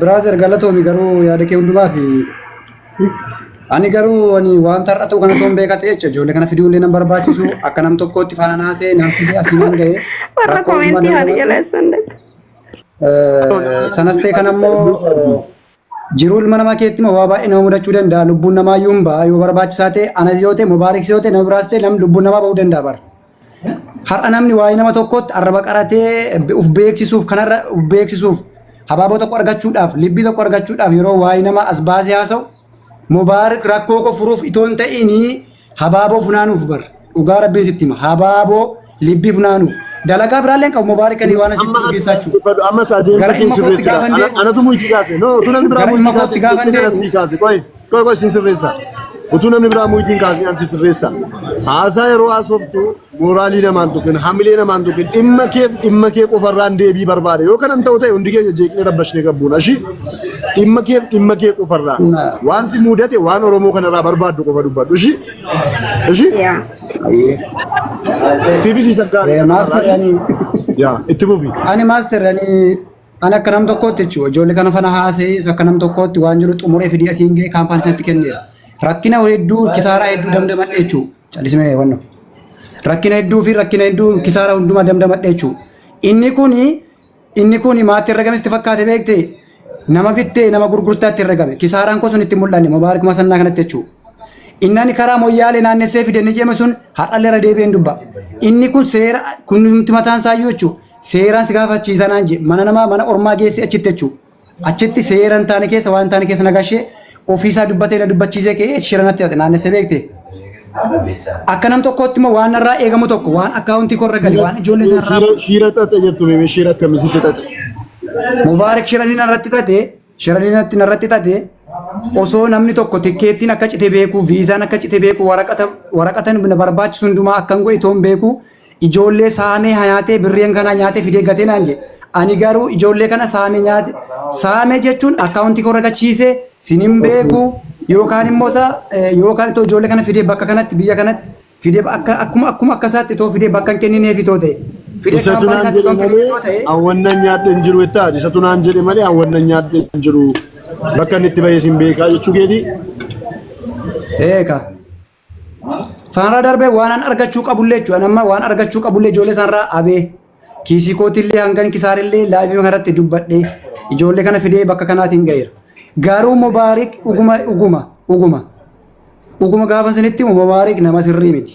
Brother galatoomii garuu yaada kee hundumaa fi ani garuu ani waan tar'atu kana toon beekate jecha ijoollee kana fiduullee nan barbaachisu akka nam tokkotti faana naasee nan fidee asiin nan ga'e warra komentii haati jalaasande sanas ta'e kan ammoo jiruu ilma namaa keetti waa baay'ee nama mudachuu danda'a lubbuun namaa yuumba yoo barbaachisaa ta'e anas yoo ta'e mubaarik yoo ta'e nama biraas ta'e nam lubbuun namaa ba'uu danda'a bar har'a namni waa'ee nama tokkotti arraba qaratee uf beeksisuuf kanarra uf beeksisuuf habaaboo tokko argachuudhaaf libbii tokko argachuudhaaf yeroo waa'ee nama as baasee haasa'u mubaarik rakkoo ko furuuf itoon ta'ini habaaboo funaanuuf bar dhugaa rabbiin sitti hima habaaboo libbii funaanuuf dalagaa biraallee qabu mubaarik kan waan asitti geessachuu amma saadeen fakkii sirreessa anatu muyti kaase no utuu namni biraa muyti kaase gaafande kaase koy sin sirreessa utuu namni biraa muyti kaase an sirreessa haasaa yeroo haasoftu moraalii namaan tuqin hamilee namaan tuqin dhimma kee qofarraan deebii barbaade yoo kanan ta'u ta'e hundi keenya jeeqnee rabbashne qabbuun ashi dhimma kee qofarraan waan si mudate waan oromoo kanarraa barbaaddu qofa dubbadhu ashi CBC sakkaa master yaa itti fufi ani master ani akka nam tokkotti jechuudha ijoollee kana fana haasee akka nam tokkotti waan jiru xumuree fidii asiin ga'e kaampaanii sanatti kenneera rakkina hedduu kisaaraa hedduu damdamadhe jechuudha callismee wanno rakkina hedduu kisaaraa hundumaa damdamadhe jechuudha inni kuni maatii irra gametti fakkaate beekte nama bittee nama gurgurtaatti irra game kisaaraan ko sun itti mul'anne mubaarik masannaa kanatti jechuudha innani karaa moyyaalee naannessee fide ni jeme sun hadhalle irra deebi'een dubba inni kun seera kun nuti mataan saayyoo jechuudha seeraan si gaafachiisanaan je mana ormaa geesse achitti jechuudha achitti seeraan taane keessa waan taane keessa nagashee ofiisaa dubbatee la dubbachiisee kee shiranatti naannessee beekte akka nam tokkotti immoo waan irraa eegamu tokko waan akkaawuntii korra galee waan ijoollee sanarraa shiira xaxe jettu mee shiira akkamitti xaxe mubaarik shiraniin irratti xaxe osoo namni tokko tikkeettiin akka cite beeku viizaan akka cite beeku waraqatan barbaachisu hundumaa akkan go'itoon beeku ijoollee saamee hayaatee birreen kana nyaatee fidee gatee naan je ani garuu ijoollee kana saamee nyaate saamee jechuun akkaawuntii korra gachiisee sinin beeku yookaan immoo yookaan itoo ijoollee kana fidee bakka kanatti biyya kanatti fidee akkuma akkasaatti itoo fidee bakka hin kennineef itoo ta'e fidee kaampaanii isaatti itoo kenninee ta'e awwanna nyaadhe hin jiru jettaati isa tunaan jedhe malee awwanna nyaadhe hin jiru bakka inni itti bahee sin beekaa jechuu keeti. Eeka. Sanarraa darbee waan an argachuu qabullee jechuudha amma waan argachuu qabullee ijoollee sanarraa abee kiisii kootillee hangan kisaarillee laayivii kanarratti dubbadhee ijoollee kana fidee bakka kanaatiin ga'eera. Garuu mubaarik uguma gaafa sanitti mubaarik nama sirrii miti.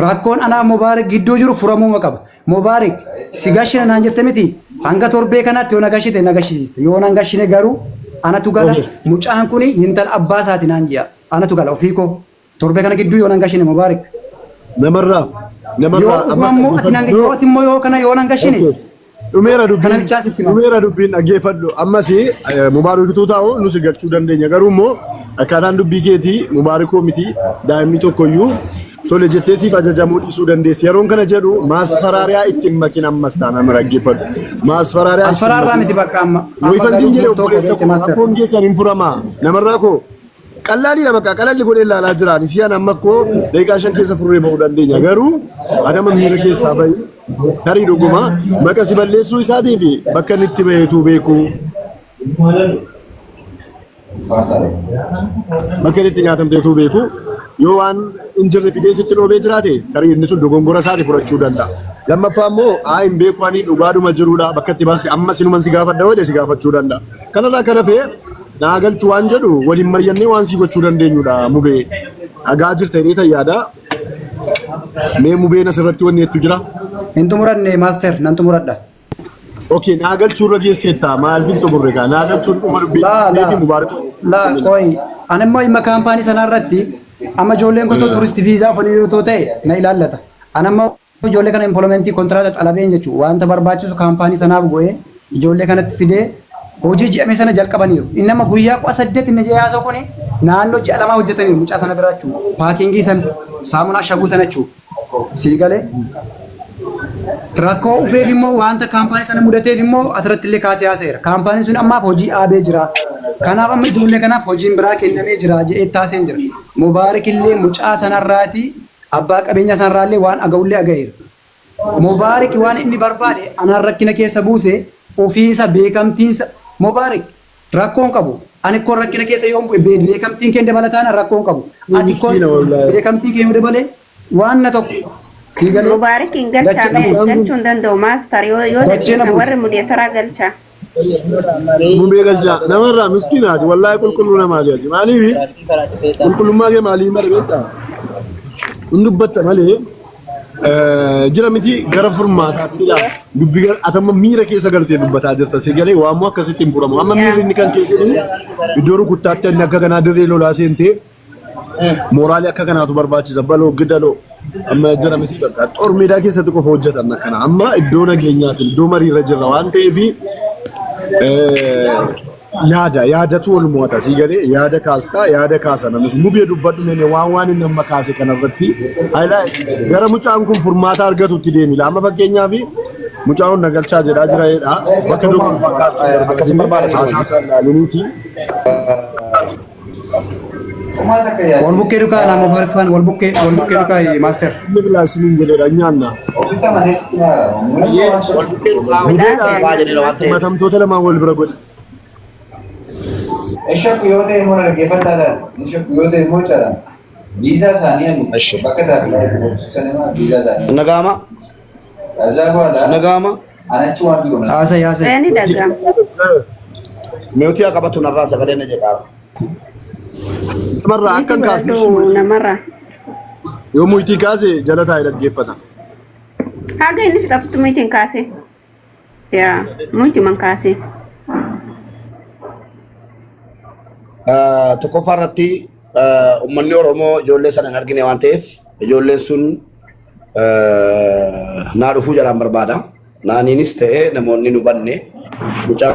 Rakkoon anaa mubaarik gidduu jiru furamuu qaba. Mubaarik si gashina naan jette miti hanga torbee kanatti yoo nagashite nagashisiiste yoo nagashine garuu anatu gala mucaan kuni intala abbaa isaati naan ji'a anatu gala ofii koo torbee kana gidduu yoo nagashine mubaarik. Namarraa ammoo ati nangayooti immoo yoo kana yoo nagashine. Dhumeera dubbiin dhaggeeffadhu ammas mubaarikituu taa'u nusi galchuu dandeenya garuu immoo akkaataan dubbii keetii mubaarikoo miti daa'imni tokkoyyuu tole jettee siif ajajamuu dhiisuu dandeessi yeroon kana jedhu maasfaraariyaa ittiin makin ammas taana mira dhaggeeffadhu maasfaraariyaa miti bakka amma wayfansiin jedhe obboleessa koo rakkoon keessan hin furamaa namarraa koo qalaalii bakka qalaalli godhee ilaalaa jiraan isiyaan amma koo daqiiqaa 5 keessa furree ba'uu dandeenya garuu adama miira keessaa bahi tarii dhuguma maqaa si balleessuu isaatii fi bakka inni itti baheetu beeku bakka inni itti nyaatamteetu beeku yoo waan injirri fidee sitti dhoobee jiraate tarii inni sun dogongora isaati fudhachuu danda'a. Lammaffaa immoo hin beeku ani dhugaadhuma jirudha bakka itti baase amma sinuman si gaafadha wade si gaafachuu danda'a. Kanarraa kana fee naa galchu waan jedhu waliin mari'annee waan si gochuu dandeenyudha mubee dhagaa jirta jedhee tayyaadha. Mee mubeen asirratti wanni jettu jira? Hin xumuranne maaster nan xumuradha. Okay, naa galchuurra geesseetta maal fin xumurre kaa naa galchuun dhuma dubbii mubaarak. Laa qoy ani immoo dhimma kaampaanii sanarratti amma ijoolleen kotoo turisti viizaa ofanii yoo ta'e na ilaallata. Ani amma ijoollee kana impolomentii kontiraata xalabeen jechuudha wanta barbaachisu kaampaanii sanaaf go'ee ijoollee kanatti fidee hojii ji'ame sana jalqabaniiru. Inni amma guyyaa 8 inni jeyaasoo kuni naannoo ji'a 2 hojjetaniiru mucaa sana bira jechuudha. Paakingii sana saamunaa shaguu sana jechuudha. Sii galee rakkoo ufeef immoo wanta kaampaanii sana mudateef immoo asirratti illee kaasee haaseera. Kaampaaniin sun ammaaf hojii dhaabee jira. Kanaaf amma ijoollee kanaaf hojiin biraa kennamee jira jedhee taaseen jira. Mubaarik illee mucaa sanarraati abbaa qabeenya sanarraallee waan aga'ullee aga'eera. Mubaarik waan inni barbaade anaan rakkina keessa buuse ofiisa beekamtiinsa Mubaarak rakkoon qabu. Ani ko rakkina keessa yoo beekamtiin kee dabalataan rakkoon qabu. Ati ko beekamtiin kee yoo dabale waan na tokko. Siigalee Mubaarak hin galchaa galchuun danda'u maastar yoo warri mudeetaraa galchaa. Mumbe galchaa namarraa miskiinaati wallaahi qulqulluu namaa gaji maaliif qulqullummaa kee maalii mara beektaa hin dubbatta malee jira miti gara furmaataatti dha dubbi atama miira keessa galtee dubbataa jirta siigalee waammoo akkasitti hin furamu amma miirri inni kan kee jedhu iddoo rukuttaatti inni akka kanaa dirree lolaa seentee mooraalii akka kanaatu barbaachisa baloo gidaloo amma jira miti bakka xormeedaa keessatti qofa hojjetan akkana amma iddoo nageenyaatiin iddoo mariirra jirra waan ta'eef yaadatu wal mo'ata siigalee yaada kaastaa yaada kaasa namus mubee dubbadhu nene waan inni amma kaase kanarratti haayilaa gara mucaan kun furmaata argatutti deemi amma fakkeenyaaf mucaan nagalchaa jedhaa jira jedha bakka dogon akkasii barbaada saasaa laaliniiti wal bukkee dukaa nama Mubaarak fan wal bukkee dukaa master inni bilaa sinin jedhedha nyaanna wal bukkee dukaa matamtoota lamaan wal bira godhe Esha kuyote mo nagefata da. Esha kuyote mo chara. Visa saniya ni. Bakata sanema visa saniya. Nagama. Azaba da. Nagama. Anachi wa biyo na. Asa yasa. Ani dagam. Meoti akabatu narasa kadene jedha. Namarra akkan kaasni namarra. Yoo muyti kaase jalataa dhaggeeffata. Haga inni fixatutti muytiin kaase. Yaa muyti man kaase. Tokkoffaa irratti uummanni Oromoo ijoollee sana hin argine waan ta'eef ijoolleen sun naa dhufuu jaraan barbaada. Naaniinis ta'ee namoonni nu banne mucaa